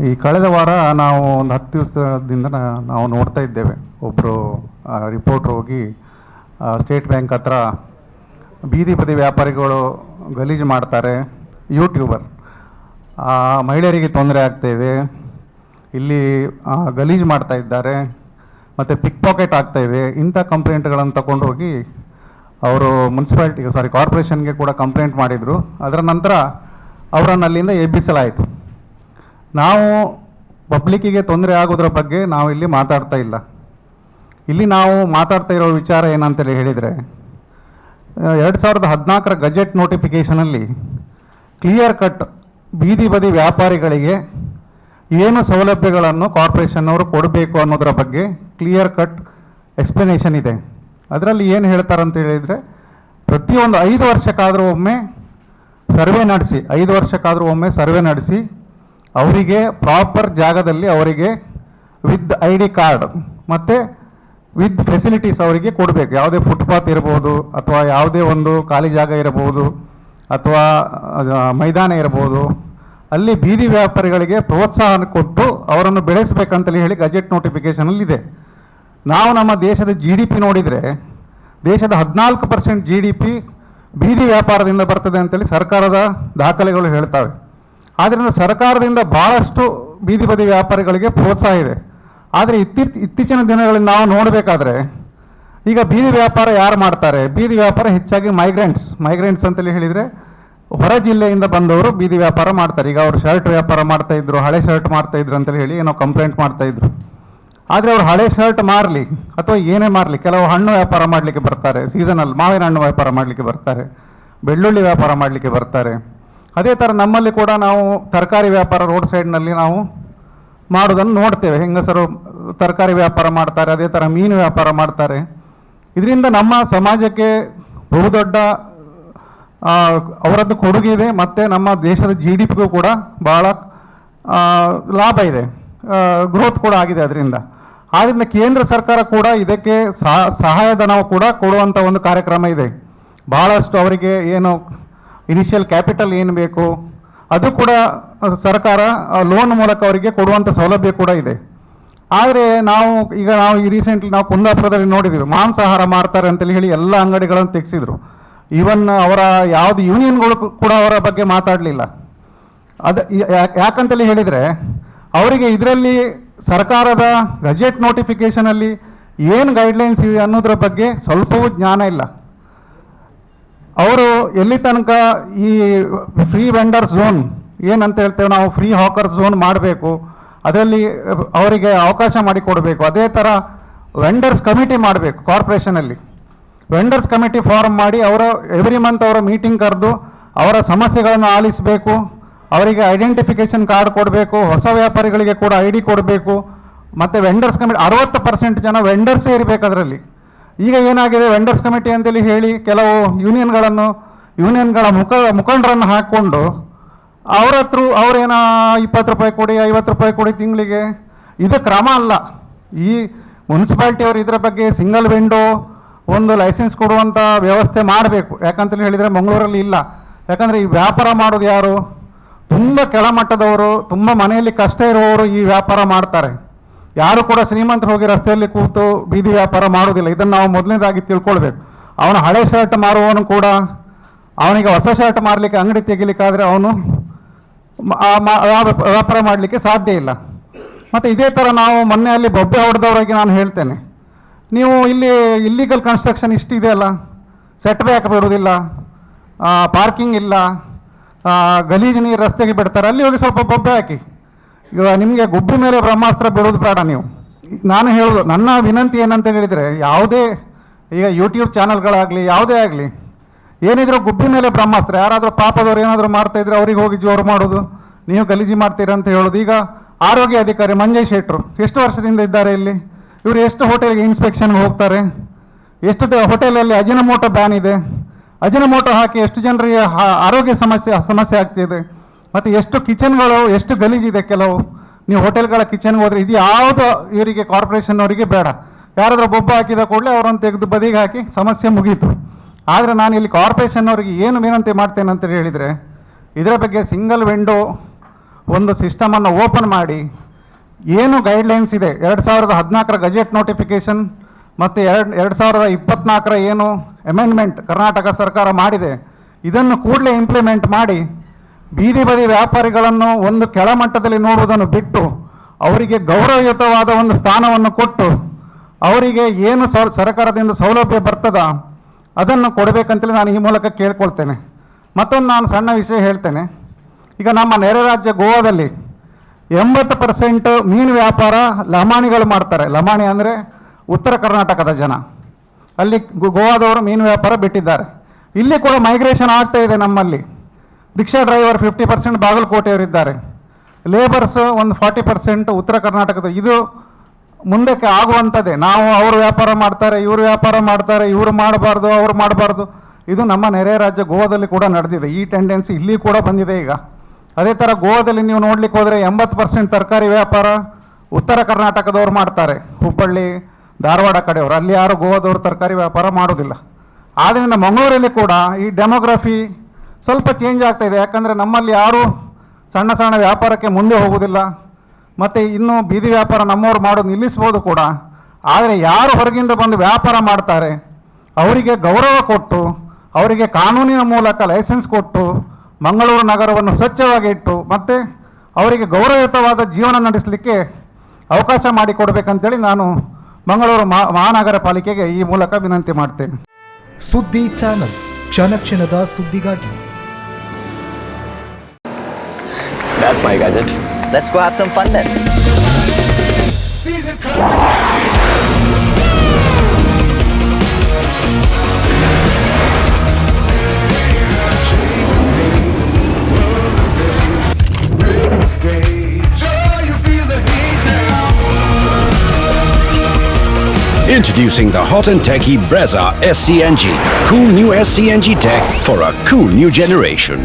ಈ ಕಳೆದ ವಾರ ನಾವು ಒಂದು 10 ದಿವಸದಿಂದ ನಾವು ನೋಡ್ತಾ ಇದ್ದೇವೆ, ಒಬ್ಬರು ರಿಪೋರ್ಟ್ರ್ ಹೋಗಿ ಸ್ಟೇಟ್ ಬ್ಯಾಂಕ್ ಹತ್ರ ಬೀದಿ ಬದಿ ವ್ಯಾಪಾರಿಗಳು ಗಲೀಜು ಮಾಡ್ತಾರೆ, ಯೂಟ್ಯೂಬರ್ ಮಹಿಳೆಯರಿಗೆ ತೊಂದರೆ ಆಗ್ತಾಯಿದೆ, ಇಲ್ಲಿ ಗಲೀಜು ಮಾಡ್ತಾ ಇದ್ದಾರೆ ಮತ್ತು ಪಿಕ್ ಪಾಕೆಟ್ ಆಗ್ತಾಯಿದೆ, ಇಂಥ ಕಂಪ್ಲೇಂಟ್ಗಳನ್ನು ತಗೊಂಡು ಹೋಗಿ ಅವರು ಕಾರ್ಪೊರೇಷನ್ಗೆ ಕೂಡ ಕಂಪ್ಲೇಂಟ್ ಮಾಡಿದರು. ಅದರ ನಂತರ ಅವರನ್ನು ಅಲ್ಲಿಂದ ಎಬ್ಬಿಸಲಾಯಿತು. ನಾವು ಪಬ್ಲಿಕ್ಕಿಗೆ ತೊಂದರೆ ಆಗೋದ್ರ ಬಗ್ಗೆ ನಾವು ಇಲ್ಲಿ ಮಾತಾಡ್ತಾ ಇಲ್ಲ. ಇಲ್ಲಿ ನಾವು ಮಾತಾಡ್ತಾ ಇರೋ ವಿಚಾರ ಏನಂತೇಳಿ ಹೇಳಿದರೆ, 2014 ಗಜೆಟ್ ನೋಟಿಫಿಕೇಷನಲ್ಲಿ ಕ್ಲಿಯರ್ ಕಟ್ ಬೀದಿ ಬದಿ ವ್ಯಾಪಾರಿಗಳಿಗೆ ಏನು ಸೌಲಭ್ಯಗಳನ್ನು ಕಾರ್ಪೊರೇಷನ್ನವರು ಕೊಡಬೇಕು ಅನ್ನೋದರ ಬಗ್ಗೆ ಕ್ಲಿಯರ್ ಕಟ್ ಎಕ್ಸ್ಪ್ಲನೇಷನ್ ಇದೆ. ಅದರಲ್ಲಿ ಏನು ಹೇಳ್ತಾರಂತ ಹೇಳಿದರೆ, ಪ್ರತಿಯೊಂದು 5 ವರ್ಷಕ್ಕಾದರೂ ಒಮ್ಮೆ ಸರ್ವೆ ನಡೆಸಿ, 5 ವರ್ಷಕ್ಕಾದರೂ ಒಮ್ಮೆ ಸರ್ವೆ ನಡೆಸಿ ಅವರಿಗೆ ಪ್ರಾಪರ್ ಜಾಗದಲ್ಲಿ ಅವರಿಗೆ ವಿತ್ ID ಕಾರ್ಡ್ ಮತ್ತು ವಿತ್ ಫೆಸಿಲಿಟೀಸ್ ಅವರಿಗೆ ಕೊಡಬೇಕು. ಯಾವುದೇ ಫುಟ್ಪಾತ್ ಇರ್ಬೋದು, ಅಥವಾ ಯಾವುದೇ ಒಂದು ಖಾಲಿ ಜಾಗ ಇರಬಹುದು, ಅಥವಾ ಮೈದಾನ ಇರ್ಬೋದು, ಅಲ್ಲಿ ಬೀದಿ ವ್ಯಾಪಾರಿಗಳಿಗೆ ಪ್ರೋತ್ಸಾಹ ಕೊಟ್ಟು ಅವರನ್ನು ಬೆಳೆಸಬೇಕಂತೇಳಿ ಹೇಳಿ ಗಜೆಟ್ ನೋಟಿಫಿಕೇಷನಲ್ಲಿ ಇದೆ. ನಾವು ನಮ್ಮ ದೇಶದ GDP ನೋಡಿದರೆ, ದೇಶದ 14% GDP ಬೀದಿ ವ್ಯಾಪಾರದಿಂದ ಬರ್ತದೆ ಅಂತೇಳಿ ಸರ್ಕಾರದ ದಾಖಲೆಗಳು ಹೇಳ್ತವೆ. ಆದ್ದರಿಂದ ಸರ್ಕಾರದಿಂದ ಭಾಳಷ್ಟು ಬೀದಿ ಬದಿ ವ್ಯಾಪಾರಿಗಳಿಗೆ ಪ್ರೋತ್ಸಾಹ ಇದೆ. ಆದರೆ ಇತ್ತೀಚಿನ ದಿನಗಳಲ್ಲಿ ನಾವು ನೋಡಬೇಕಾದ್ರೆ, ಈಗ ಬೀದಿ ವ್ಯಾಪಾರ ಯಾರು ಮಾಡ್ತಾರೆ? ಬೀದಿ ವ್ಯಾಪಾರ ಹೆಚ್ಚಾಗಿ ಮೈಗ್ರೆಂಟ್ಸ್ ಅಂತೇಳಿ ಹೇಳಿದರೆ ಹೊರ ಜಿಲ್ಲೆಯಿಂದ ಬಂದವರು ಬೀದಿ ವ್ಯಾಪಾರ ಮಾಡ್ತಾರೆ. ಈಗ ಅವರು ಶರ್ಟ್ ವ್ಯಾಪಾರ ಮಾಡ್ತಾಯಿದ್ರು, ಹಳೆ ಶರ್ಟ್ ಮಾಡ್ತಾಯಿದ್ರು ಅಂತೇಳಿ ಹೇಳಿ ಏನೋ ಕಂಪ್ಲೇಂಟ್ ಮಾಡ್ತಾಯಿದ್ರು. ಆದರೆ ಅವರು ಹಳೆ ಶರ್ಟ್ ಮಾರಲಿ ಅಥವಾ ಏನೇ ಮಾರಲಿ, ಕೆಲವು ಹಣ್ಣು ವ್ಯಾಪಾರ ಮಾಡಲಿಕ್ಕೆ ಬರ್ತಾರೆ, ಸೀಸನಲ್ ಮಾವಿನ ಹಣ್ಣು ವ್ಯಾಪಾರ ಮಾಡಲಿಕ್ಕೆ ಬರ್ತಾರೆ, ಬೆಳ್ಳುಳ್ಳಿ ವ್ಯಾಪಾರ ಮಾಡಲಿಕ್ಕೆ ಬರ್ತಾರೆ. ಅದೇ ಥರ ನಮ್ಮಲ್ಲಿ ಕೂಡ ನಾವು ತರಕಾರಿ ವ್ಯಾಪಾರ ರೋಡ್ ಸೈಡ್ನಲ್ಲಿ ನಾವು ಮಾಡೋದನ್ನು ನೋಡ್ತೇವೆ. ಹೆಂಗಸರು ತರಕಾರಿ ವ್ಯಾಪಾರ ಮಾಡ್ತಾರೆ, ಅದೇ ಥರ ಮೀನು ವ್ಯಾಪಾರ ಮಾಡ್ತಾರೆ. ಇದರಿಂದ ನಮ್ಮ ಸಮಾಜಕ್ಕೆ ಬಹುದೊಡ್ಡ ಅವರದ್ದು ಕೊಡುಗೆ ಇದೆ, ಮತ್ತು ನಮ್ಮ ದೇಶದ GDPಗೂ ಕೂಡ ಭಾಳ ಲಾಭ ಇದೆ, ಗ್ರೋತ್ ಕೂಡ ಆಗಿದೆ ಅದರಿಂದ. ಆದ್ದರಿಂದ ಕೇಂದ್ರ ಸರ್ಕಾರ ಕೂಡ ಇದಕ್ಕೆ ಸಹಾಯಧನ ಕೂಡ ಕೊಡುವಂಥ ಒಂದು ಕಾರ್ಯಕ್ರಮ ಇದೆ. ಭಾಳಷ್ಟು ಅವರಿಗೆ ಏನು ಇನಿಷಿಯಲ್ ಕ್ಯಾಪಿಟಲ್ ಏನು ಬೇಕು ಅದು ಕೂಡ ಸರ್ಕಾರ ಲೋನ್ ಮೂಲಕ ಅವರಿಗೆ ಕೊಡುವಂಥ ಸೌಲಭ್ಯ ಕೂಡ ಇದೆ. ಆದರೆ ನಾವು ಈ ರೀಸೆಂಟ್ಲಿ ನಾವು ಕುಂದಾಪುರದಲ್ಲಿ ನೋಡಿದ್ದೀವಿ, ಮಾಂಸಾಹಾರ ಮಾಡ್ತಾರೆ ಅಂತೇಳಿ ಹೇಳಿ ಎಲ್ಲ ಅಂಗಡಿಗಳನ್ನು ತೆಗೆಸಿದ್ರು. ಈವನ್ ಅವರ ಯಾವುದು ಯೂನಿಯನ್ಗಳು ಕೂಡ ಅವರ ಬಗ್ಗೆ ಮಾತಾಡಲಿಲ್ಲ. ಅದು ಯಾಕಂತೇಳಿ ಹೇಳಿದರೆ, ಅವರಿಗೆ ಇದರಲ್ಲಿ ಸರ್ಕಾರದ ಗಜೆಟ್ ನೋಟಿಫಿಕೇಷನಲ್ಲಿ ಏನು ಗೈಡ್ಲೈನ್ಸ್ ಇದೆ ಅನ್ನೋದ್ರ ಬಗ್ಗೆ ಸ್ವಲ್ಪವೂ ಜ್ಞಾನ ಇಲ್ಲ. ಅವರು ಎಲ್ಲಿ ತನಕ ಈ ಫ್ರೀ ವೆಂಡರ್ ಝೋನ್ ಏನಂತ ಹೇಳ್ತೇವೆ ನಾವು, ಫ್ರೀ ಹಾಕರ್ ಝೋನ್ ಮಾಡಬೇಕು, ಅದರಲ್ಲಿ ಅವರಿಗೆ ಅವಕಾಶ ಮಾಡಿಕೊಡಬೇಕು. ಅದೇ ಥರ ವೆಂಡರ್ಸ್ ಕಮಿಟಿ ಮಾಡಬೇಕು. ಕಾರ್ಪೊರೇಷನಲ್ಲಿ ವೆಂಡರ್ಸ್ ಕಮಿಟಿ ಫಾರ್ಮ್ ಮಾಡಿ ಅವರ ಎವ್ರಿ ಮಂತ್ ಅವರ ಮೀಟಿಂಗ್ ಕರೆದು ಅವರ ಸಮಸ್ಯೆಗಳನ್ನು ಆಲಿಸಬೇಕು, ಅವರಿಗೆ ಐಡೆಂಟಿಫಿಕೇಷನ್ ಕಾರ್ಡ್ ಕೊಡಬೇಕು, ಹೊಸ ವ್ಯಾಪಾರಿಗಳಿಗೆ ಕೂಡ ID ಕೊಡಬೇಕು. ಮತ್ತು ವೆಂಡರ್ಸ್ ಕಮಿಟಿ 60% ಜನ ವೆಂಡರ್ಸೇ ಇರಬೇಕು ಅದರಲ್ಲಿ. ಈಗ ಏನಾಗಿದೆ, ವೆಂಡರ್ಸ್ ಕಮಿಟಿ ಅಂತೇಳಿ ಹೇಳಿ ಕೆಲವು ಯೂನಿಯನ್ಗಳ ಮುಖಂಡರನ್ನು ಹಾಕ್ಕೊಂಡು ಅವ್ರ ಹತ್ರ ಅವ್ರೇನೋ 20 ರೂಪಾಯಿ ಕೊಡಿ, 50 ರೂಪಾಯಿ ಕೊಡಿ ತಿಂಗಳಿಗೆ. ಇದು ಕ್ರಮ ಅಲ್ಲ. ಈ ಮುನ್ಸಿಪಾಲ್ಟಿಯವರು ಇದರ ಬಗ್ಗೆ ಸಿಂಗಲ್ ವಿಂಡೋ ಒಂದು ಲೈಸೆನ್ಸ್ ಕೊಡುವಂಥ ವ್ಯವಸ್ಥೆ ಮಾಡಬೇಕು. ಯಾಕಂತೇಳಿ ಹೇಳಿದರೆ ಮಂಗಳೂರಲ್ಲಿ ಇಲ್ಲ. ಯಾಕಂದರೆ ಈ ವ್ಯಾಪಾರ ಮಾಡೋದು ಯಾರು? ತುಂಬ ಕೆಳಮಟ್ಟದವರು, ತುಂಬ ಮನೆಯಲ್ಲಿ ಕಷ್ಟ ಇರುವವರು ಈ ವ್ಯಾಪಾರ ಮಾಡ್ತಾರೆ. ಯಾರು ಕೂಡ ಶ್ರೀಮಂತರು ಹೋಗಿ ರಸ್ತೆಯಲ್ಲಿ ಕೂತು ಬೀದಿ ವ್ಯಾಪಾರ ಮಾಡೋದಿಲ್ಲ. ಇದನ್ನು ನಾವು ಮೊದಲನೇದಾಗಿ ತಿಳ್ಕೊಳ್ಬೇಕು. ಅವನು ಹಳೆ ಶರ್ಟ್ ಮಾರುವವನು ಕೂಡ ಅವನಿಗೆ ಹೊಸ ಶರ್ಟ್ ಮಾರಲಿಕ್ಕೆ ಅಂಗಡಿ ತೆಗಿಲಿಕ್ಕಾದರೆ ಅವನು ವ್ಯಾಪಾರ ಮಾಡಲಿಕ್ಕೆ ಸಾಧ್ಯ ಇಲ್ಲ. ಮತ್ತು ಇದೇ ಥರ ನಾವು ಮೊನ್ನೆ ಅಲ್ಲಿ ಬೊಬ್ಬೆ ಹೊಡೆದವರಿಗೆ ನಾನು ಹೇಳ್ತೇನೆ, ನೀವು ಇಲ್ಲಿ ಇಲ್ಲಿಗಲ್ ಕನ್ಸ್ಟ್ರಕ್ಷನ್ ಇಷ್ಟಿದೆ ಅಲ್ಲ, ಸೆಟ್ ಬ್ಯಾಕ್ ಬಿಡೋದಿಲ್ಲ, ಪಾರ್ಕಿಂಗ್ ಇಲ್ಲ, ಗಲೀಜು ನೀರು ರಸ್ತೆಗೆ ಬಿಡ್ತಾರೆ, ಅಲ್ಲಿ ಹೋಗಿ ಸ್ವಲ್ಪ ಬೊಬ್ಬೆ ಹಾಕಿ. ಈಗ ನಿಮಗೆ ಗುಬ್ಬಿ ಮೇಲೆ ಬ್ರಹ್ಮಾಸ್ತ್ರ ಬಿಡೋದು ಬೇಡ. ನೀವು ನಾನು ಹೇಳೋದು, ನನ್ನ ವಿನಂತಿ ಏನಂತ ಹೇಳಿದರೆ, ಯಾವುದೇ ಈಗ ಯೂಟ್ಯೂಬ್ ಚಾನಲ್ಗಳಾಗಲಿ ಯಾವುದೇ ಆಗಲಿ, ಏನಿದ್ರು ಗುಬ್ಬಿ ಮೇಲೆ ಬ್ರಹ್ಮಾಸ್ತ್ರ. ಯಾರಾದರೂ ಪಾಪದವ್ರು ಏನಾದರೂ ಮಾಡ್ತಾಯಿದ್ರೆ ಅವ್ರಿಗೆ ಹೋಗಿ ಜೋರು ಮಾಡೋದು, ನೀವು ಗಲೀಜು ಮಾಡ್ತೀರಾ ಅಂತ ಹೇಳೋದು. ಈಗ ಆರೋಗ್ಯ ಅಧಿಕಾರಿ ಮಂಜಯ್ ಶೆಟ್ಟರು ಎಷ್ಟು ವರ್ಷದಿಂದ ಇದ್ದಾರೆ ಇಲ್ಲಿ? ಇವರು ಎಷ್ಟು ಹೋಟೆಲ್ಗೆ ಇನ್ಸ್ಪೆಕ್ಷನ್ಗೆ ಹೋಗ್ತಾರೆ? ಎಷ್ಟು ಹೋಟೆಲಲ್ಲಿ ಅಜಿನಮೋಟೋ ಬ್ಯಾನ್ ಇದೆ? ಅಜಿನಮೋಟೋ ಹಾಕಿ ಎಷ್ಟು ಜನರಿಗೆ ಆರೋಗ್ಯ ಸಮಸ್ಯೆ ಆಗ್ತಿದೆ. ಮತ್ತು ಎಷ್ಟು ಕಿಚನ್ಗಳು ಎಷ್ಟು ಗಲೀಜಿದೆ ಕೆಲವು. ನೀವು ಹೋಟೆಲ್ಗಳ ಕಿಚನ್ಗೆ ಹೋದರೆ ಇದು ಯಾವುದು ಇವರಿಗೆ ಕಾರ್ಪೊರೇಷನ್ನವರಿಗೆ ಬೇಡ. ಯಾರಾದರೂ ಬೊಬ್ಬ ಹಾಕಿದ ಕೂಡಲೇ ಅವರನ್ನು ತೆಗೆದು ಬದಿಗೆ ಹಾಕಿ ಸಮಸ್ಯೆ ಮುಗೀತು. ಆದರೆ ನಾನು ಇಲ್ಲಿ ಕಾರ್ಪೊರೇಷನ್ನವರಿಗೆ ಏನು ವಿನಂತಿ ಮಾಡ್ತೇನೆ ಅಂತ ಹೇಳಿದರೆ, ಇದರ ಬಗ್ಗೆ ಸಿಂಗಲ್ ವಿಂಡೋ ಒಂದು ಸಿಸ್ಟಮನ್ನು ಓಪನ್ ಮಾಡಿ ಏನು ಗೈಡ್ಲೈನ್ಸ್ ಇದೆ 2014 ಗಜೆಟ್ ನೋಟಿಫಿಕೇಶನ್ ಮತ್ತು 2024 ಏನು ಅಮೆಂಡ್ಮೆಂಟ್ ಕರ್ನಾಟಕ ಸರ್ಕಾರ ಮಾಡಿದೆ, ಇದನ್ನು ಕೂಡಲೇ ಇಂಪ್ಲಿಮೆಂಟ್ ಮಾಡಿ ಬೀದಿ ಬದಿ ವ್ಯಾಪಾರಿಗಳನ್ನು ಒಂದು ಕೆಳಮಟ್ಟದಲ್ಲಿ ನೋಡುವುದನ್ನು ಬಿಟ್ಟು ಅವರಿಗೆ ಗೌರವಯುತವಾದ ಒಂದು ಸ್ಥಾನವನ್ನು ಕೊಟ್ಟು ಅವರಿಗೆ ಏನು ಸರ್ಕಾರದಿಂದ ಸೌಲಭ್ಯ ಬರ್ತದ ಅದನ್ನು ಕೊಡಬೇಕಂತೇಳಿ ನಾನು ಈ ಮೂಲಕ ಕೇಳ್ಕೊಳ್ತೇನೆ. ಮತ್ತೊಂದು ನಾನು ಸಣ್ಣ ವಿಷಯ ಹೇಳ್ತೇನೆ. ಈಗ ನಮ್ಮ ನೆರೆ ರಾಜ್ಯ ಗೋವಾದಲ್ಲಿ 80% ಮೀನು ವ್ಯಾಪಾರ ಲಮಾಣಿಗಳು ಮಾಡ್ತಾರೆ. ಲಮಾಣಿ ಅಂದರೆ ಉತ್ತರ ಕರ್ನಾಟಕದ ಜನ, ಅಲ್ಲಿ ಗೋವಾದವರು ಮೀನು ವ್ಯಾಪಾರ ಬಿಟ್ಟಿದ್ದಾರೆ. ಇಲ್ಲಿ ಕೂಡ ಮೈಗ್ರೇಷನ್ ಆಗ್ತಾ ಇದೆ. ನಮ್ಮಲ್ಲಿ ರಿಕ್ಷಾ ಡ್ರೈವರ್ 50% ಬಾಗಲಕೋಟೆಯವರಿದ್ದಾರೆ, ಲೇಬರ್ಸ್ ಒಂದು 40% ಉತ್ತರ ಕರ್ನಾಟಕದ. ಇದು ಮುಂದಕ್ಕೆ ಆಗುವಂಥದ್ದೇ. ನಾವು ಅವರು ವ್ಯಾಪಾರ ಮಾಡ್ತಾರೆ, ಇವರು ವ್ಯಾಪಾರ ಮಾಡ್ತಾರೆ, ಇವರು ಮಾಡಬಾರ್ದು, ಅವರು ಮಾಡಬಾರ್ದು. ಇದು ನಮ್ಮ ನೆರೆ ರಾಜ್ಯ ಗೋವಾದಲ್ಲಿ ಕೂಡ ನಡೆದಿದೆ. ಈ ಟೆಂಡೆನ್ಸಿ ಇಲ್ಲಿ ಕೂಡ ಬಂದಿದೆ ಈಗ. ಅದೇ ಥರ ಗೋವಾದಲ್ಲಿ ನೀವು ನೋಡ್ಲಿಕ್ಕೆ ಹೋದರೆ 80% ತರಕಾರಿ ವ್ಯಾಪಾರ ಉತ್ತರ ಕರ್ನಾಟಕದವ್ರು ಮಾಡ್ತಾರೆ, ಹುಬ್ಬಳ್ಳಿ ಧಾರವಾಡ ಕಡೆಯವರು. ಅಲ್ಲಿ ಯಾರು ಗೋವಾದವರು ತರಕಾರಿ ವ್ಯಾಪಾರ ಮಾಡೋದಿಲ್ಲ. ಆದ್ದರಿಂದ ಮಂಗಳೂರಲ್ಲಿ ಕೂಡ ಈ ಡೆಮೋಗ್ರಫಿ ಸ್ವಲ್ಪ ಚೇಂಜ್ ಆಗ್ತಾ ಇದೆ. ಯಾಕಂದರೆ ನಮ್ಮಲ್ಲಿ ಯಾರು ಸಣ್ಣ ಸಣ್ಣ ವ್ಯಾಪಾರಕ್ಕೆ ಮುಂದೆ ಹೋಗೋದಿಲ್ಲ. ಮತ್ತು ಇನ್ನು ಬೀದಿ ವ್ಯಾಪಾರ ನಮ್ಮವ್ರು ಮಾಡೋದು ನಿಲ್ಲಿಸ್ಬೋದು ಕೂಡ. ಆದರೆ ಯಾರು ಹೊರಗಿಂದ ಬಂದು ವ್ಯಾಪಾರ ಮಾಡ್ತಾರೆ ಅವರಿಗೆ ಗೌರವ ಕೊಟ್ಟು, ಅವರಿಗೆ ಕಾನೂನಿನ ಮೂಲಕ ಲೈಸೆನ್ಸ್ ಕೊಟ್ಟು, ಮಂಗಳೂರು ನಗರವನ್ನು ಸ್ವಚ್ಛವಾಗಿ ಇಟ್ಟು ಮತ್ತು ಅವರಿಗೆ ಗೌರವಯುತವಾದ ಜೀವನ ನಡೆಸಲಿಕ್ಕೆ ಅವಕಾಶ ಮಾಡಿಕೊಡ್ಬೇಕಂತೇಳಿ ನಾನು ಮಂಗಳೂರು ಮಹಾನಗರ ಪಾಲಿಕೆಗೆ ಈ ಮೂಲಕ ವಿನಂತಿ ಮಾಡ್ತೇನೆ. ಸುದ್ದಿ ಚಾನಲ್, ಕ್ಷಣ ಕ್ಷಣದ ಸುದ್ದಿಗಾಗಿ. That's my gadget. Let's go have some fun then. Introducing the hot and techy Brezza SCNG. Cool new SCNG tech for a cool new generation.